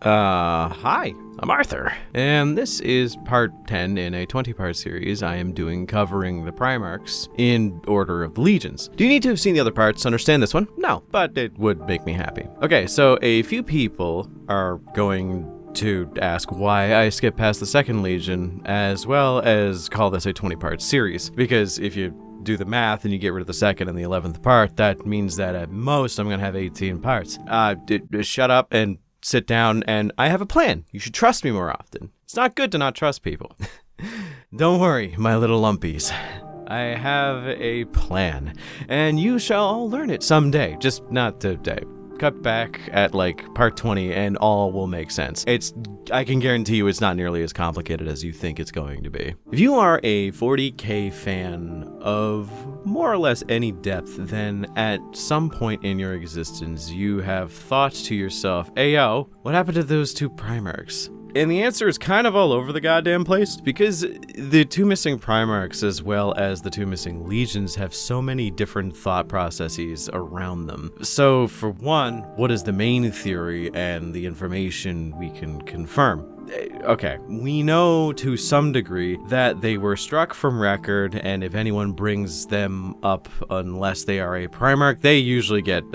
Hi, I'm Arthur, and this is part 10 in a 20-part series I am doing covering the Primarchs in order of the legions. Do you need to have seen the other parts to understand this one? No, but it would make me happy. Okay, so a few people are going to ask why I skipped past the second legion, as well as call this a 20-part series, because if you do the math and you get rid of the second and the 11th part, that means that at most I'm gonna have 18 parts. Shut up and sit down, and I have a plan. You should trust me more often. It's not good to not trust people. Don't worry, my little lumpies. I have a plan, and you shall all learn it someday, just not today. Cut back at like part 20 and all will make sense. I can guarantee you it's not nearly as complicated as you think it's going to be. If you are a 40k fan of more or less any depth, then at some point in your existence you have thought to yourself, hey yo, what happened to those two Primarchs? And the answer is kind of all over the goddamn place, because the two missing Primarchs as well as the two missing legions have so many different thought processes around them. So for one, what is the main theory and the information we can confirm? Okay, we know to some degree that they were struck from record, and if anyone brings them up unless they are a Primarch, they usually get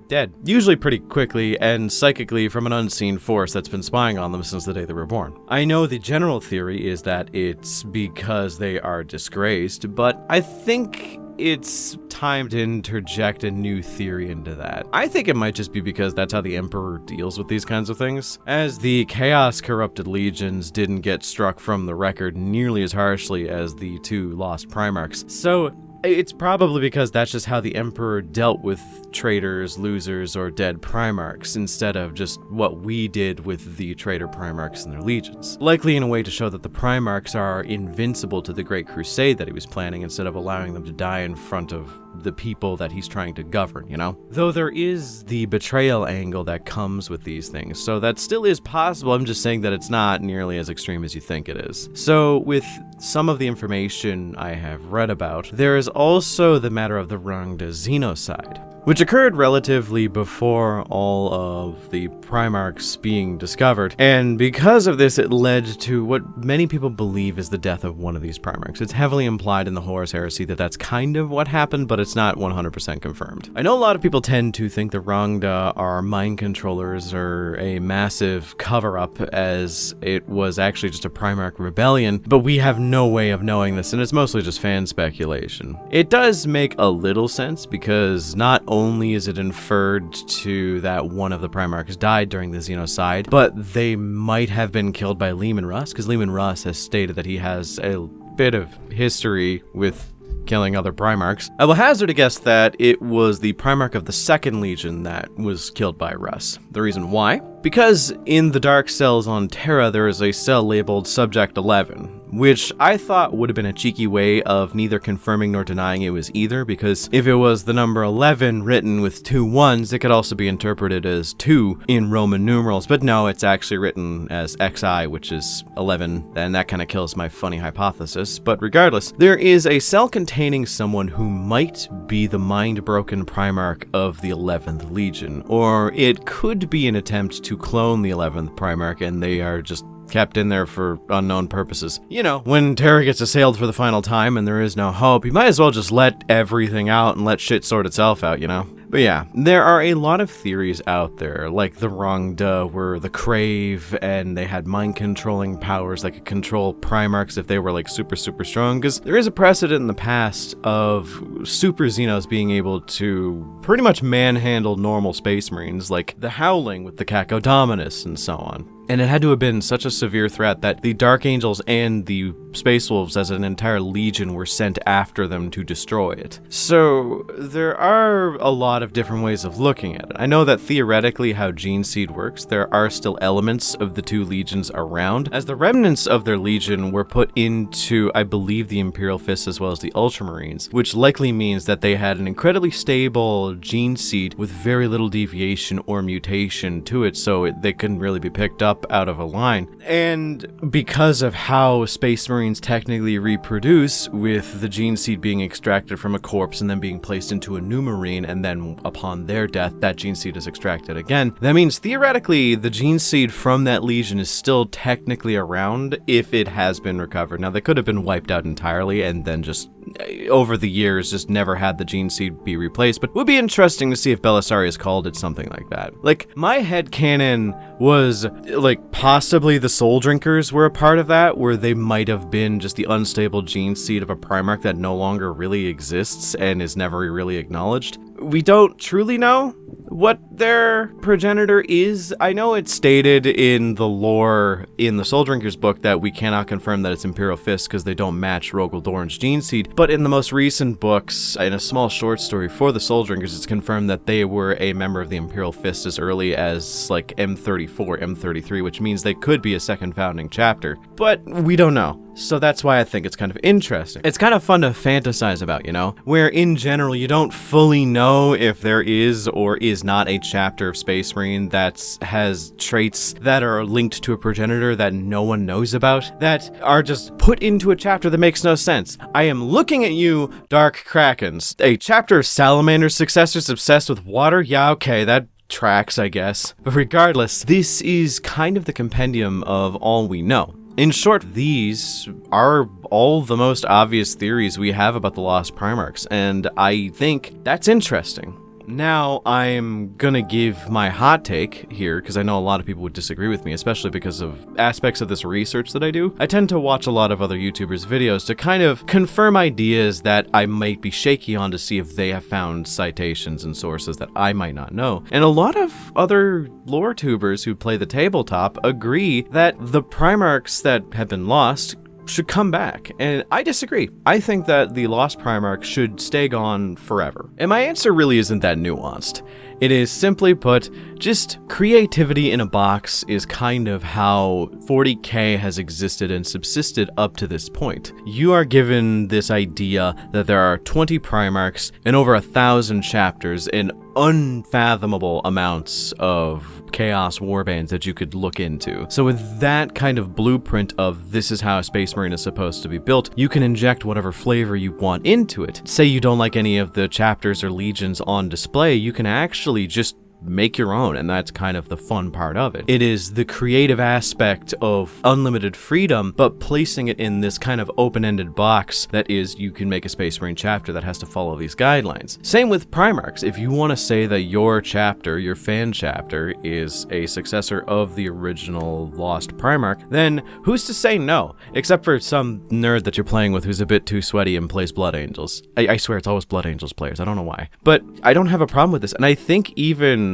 dead, usually pretty quickly and psychically from an unseen force that's been spying on them since the day they were born. I know the general theory is that it's because they are disgraced, but I think it's time to interject a new theory into that. I think it might just be because that's how the Emperor deals with these kinds of things, as the Chaos-corrupted legions didn't get struck from the record nearly as harshly as the two lost Primarchs. So it's probably because that's just how the Emperor dealt with traitors, losers, or dead Primarchs, instead of just what we did with the traitor Primarchs and their legions. Likely in a way to show that the Primarchs are invincible to the Great Crusade that he was planning, instead of allowing them to die in front of the people that he's trying to govern, you know? Though there is the betrayal angle that comes with these things, so that still is possible. I'm just saying that it's not nearly as extreme as you think it is. So with some of the information I have read about, there is also the matter of the Rangdan xenocide, which occurred relatively before all of the Primarchs being discovered, and because of this it led to what many people believe is the death of one of these Primarchs. It's heavily implied in the Horus Heresy that that's kind of what happened, but it's not 100% confirmed. I know a lot of people tend to think the Rangdan are mind controllers or a massive cover-up, as it was actually just a Primarch rebellion, but we have no way of knowing this, and it's mostly just fan speculation. It does make a little sense, because not only is it inferred to that one of the Primarchs died during the xenocide, but they might have been killed by Leman Russ, because Leman Russ has stated that he has a bit of history with killing other Primarchs. I will hazard a guess that it was the Primarch of the Second Legion that was killed by Russ. The reason why? Because in the dark cells on Terra there is a cell labeled Subject 11, which I thought would have been a cheeky way of neither confirming nor denying it was either, because if it was the number 11 written with 2 1s, it could also be interpreted as 2 in Roman numerals, but no, it's actually written as XI, which is 11, and that kind of kills my funny hypothesis. But regardless, there is a cell containing someone who might be the mind-broken Primarch of the 11th Legion, or it could be an attempt to clone the 11th Primarch, and they are just kept in there for unknown purposes. You know, when Terra gets assailed for the final time and there is no hope, you might as well just let everything out and let shit sort itself out, you know? But yeah, there are a lot of theories out there, like the Rangdan were the Crave, and they had mind-controlling powers that could control Primarchs if they were like super strong, because there is a precedent in the past of Super Xenos being able to pretty much manhandle normal Space Marines, like the Howling with the Cacodominus and so on. And it had to have been such a severe threat that the Dark Angels and the Space Wolves as an entire legion were sent after them to destroy it. So there are a lot of different ways of looking at it. I know that theoretically how Gene Seed works, there are still elements of the two legions around, as the remnants of their legion were put into, I believe, the Imperial Fists as well as the Ultramarines, which likely means that they had an incredibly stable Gene Seed with very little deviation or mutation to it, so they couldn't really be picked up up out of a line. And because of how Space Marines technically reproduce, with the gene seed being extracted from a corpse and then being placed into a new Marine, and then upon their death, that gene seed is extracted again, that means theoretically the gene seed from that legion is still technically around if it has been recovered. Now, they could have been wiped out entirely and then just over the years just never had the gene seed be replaced, but it would be interesting to see if Belisarius called it something like that. Like, my headcanon was like possibly the Soul Drinkers were a part of that, where they might have been just the unstable gene seed of a Primarch that no longer really exists and is never really acknowledged. We don't truly know what their progenitor is. I know it's stated in the lore in the Soul Drinkers book that we cannot confirm that it's Imperial Fist because they don't match Rogel Doran's gene seed, but in the most recent books, in a small short story for the Soul Drinkers, it's confirmed that they were a member of the Imperial Fist as early as like M34, M33, which means they could be a second founding chapter, but we don't know. So that's why I think it's kind of interesting. It's kind of fun to fantasize about, you know, where in general you don't fully know if there is or is not a chapter of Space Marine that has traits that are linked to a progenitor that no one knows about, that are just put into a chapter that makes no sense. I am looking at you, Dark Krakens. A chapter of Salamander's successors obsessed with water? Yeah, okay, that tracks, I guess. But regardless, this is kind of the compendium of all we know. In short, these are all the most obvious theories we have about the Lost Primarchs, and I think that's interesting. Now, I'm gonna give my hot take here, because I know a lot of people would disagree with me, especially because of aspects of this research that I do. I tend to watch a lot of other YouTubers' videos to kind of confirm ideas that I might be shaky on to see if they have found citations and sources that I might not know. And a lot of other lore tubers who play the tabletop agree that the Primarchs that have been lost should come back, and I disagree. I think that the Lost Primarch should stay gone forever. And my answer really isn't that nuanced. It is simply put, just creativity in a box is kind of how 40k has existed and subsisted up to this point. You are given this idea that there are 20 Primarchs and over 1,000 chapters and unfathomable amounts of chaos warbands that you could look into. So with that kind of blueprint of this is how a Space Marine is supposed to be built, you can inject whatever flavor you want into it. Say you don't like any of the chapters or legions on display, you can actually just make your own, and that's kind of the fun part of it. It is the creative aspect of unlimited freedom, but placing it in this kind of open-ended box that is, you can make a Space Marine chapter that has to follow these guidelines. Same with Primarchs. If you want to say that your chapter, your fan chapter, is a successor of the original Lost Primarch, then who's to say no? Except for some nerd that you're playing with who's a bit too sweaty and plays Blood Angels. I swear it's always Blood Angels players, I don't know why. But I don't have a problem with this, and I think even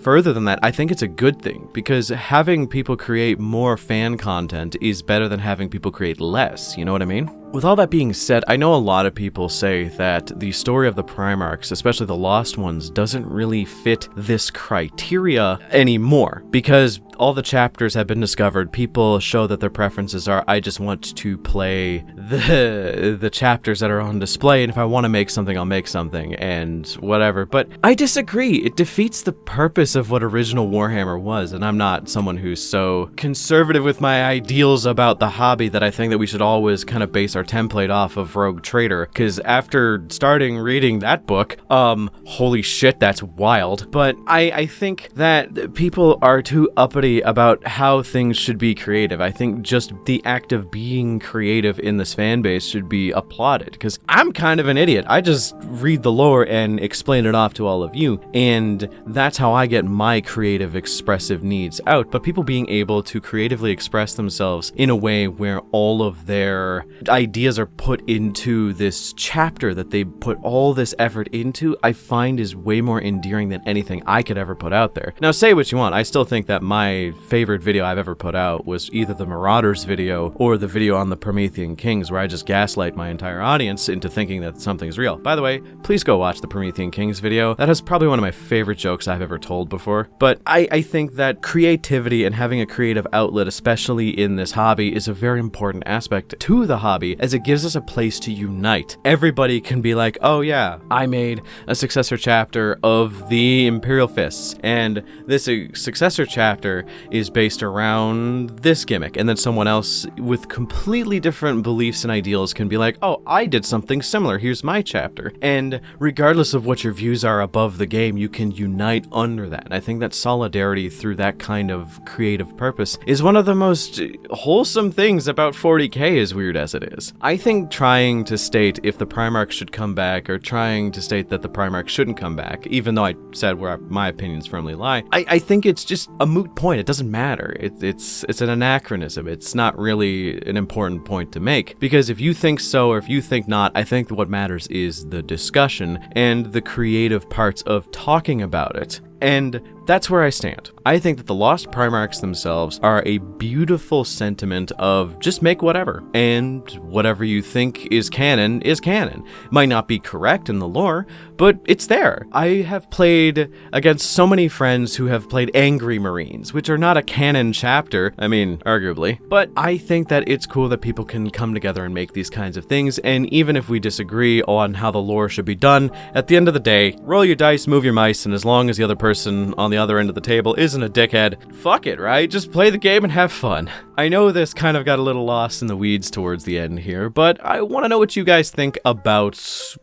further than that, I think it's a good thing, because having people create more fan content is better than having people create less, you know what I mean? With all that being said, I know a lot of people say that the story of the Primarchs, especially the lost ones, doesn't really fit this criteria anymore, because all the chapters have been discovered. People show that their preferences are, I just want to play the chapters that are on display, and if I want to make something, I'll make something, and whatever. But I disagree. It defeats the purpose of what original Warhammer was, and I'm not someone who's so conservative with my ideals about the hobby that I think that we should always kind of base our template off of Rogue Trader, because after starting reading that book, holy shit, that's wild. But I think that people are too uppity about how things should be creative. I think just the act of being creative in this fan base should be applauded, because I'm kind of an idiot. I just read the lore and explain it off to all of you, and that's how I get my creative expressive needs out. But people being able to creatively express themselves in a way where all of their ideas are put into this chapter that they put all this effort into, I find is way more endearing than anything I could ever put out there. Now, say what you want, I still think that my favorite video I've ever put out was either the Marauders video or the video on the Promethean Kings, where I just gaslight my entire audience into thinking that something's real. By the way, please go watch the Promethean Kings video. That is probably one of my favorite jokes I've ever told before. But I think that creativity and having a creative outlet, especially in this hobby, is a very important aspect to the hobby, as it gives us a place to unite. Everybody can be like, oh yeah, I made a successor chapter of the Imperial Fists, and this successor chapter is based around this gimmick, and then someone else with completely different beliefs and ideals can be like, oh, I did something similar, here's my chapter. And regardless of what your views are above the game, you can unite under that. And I think that solidarity through that kind of creative purpose is one of the most wholesome things about 40k, as weird as it is. I think trying to state if the Primarchs should come back, or trying to state that the Primarchs shouldn't come back, even though I said where my opinions firmly lie, I think it's just a moot point. It doesn't matter. It's an anachronism. It's not really an important point to make, because if you think so or if you think not, I think that what matters is the discussion and the creative parts of talking about it. And that's where I stand. I think that the Lost Primarchs themselves are a beautiful sentiment of just make whatever, and whatever you think is canon is canon. Might not be correct in the lore, but it's there. I have played against so many friends who have played Angry Marines, which are not a canon chapter, I mean, arguably, but I think that it's cool that people can come together and make these kinds of things, and even if we disagree on how the lore should be done, at the end of the day, roll your dice, move your mice, and as long as the other person on the other end of the table isn't a dickhead, fuck it, right? Just play the game and have fun. I know this kind of got a little lost in the weeds towards the end here, but I want to know what you guys think about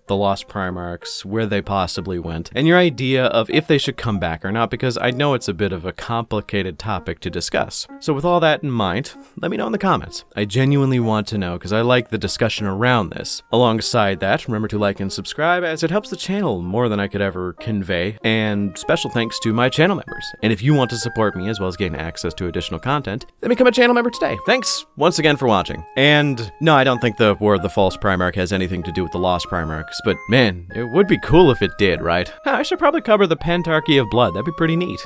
the Lost Primarchs, where they possibly went, and your idea of if they should come back or not, because I know it's a bit of a complicated topic to discuss. So with all that in mind, let me know in the comments. I genuinely want to know, because I like the discussion around this. Alongside that, remember to like and subscribe, as it helps the channel more than I could ever convey, and special thanks to my channel members. And if you want to support me as well as gain access to additional content, then become a channel member today. Thanks once again for watching. And no, I don't think the War of the False Primarch has anything to do with the Lost Primarchs, but man, it would be cool if it did, right? I should probably cover the Pentarchy of Blood. That'd be pretty neat.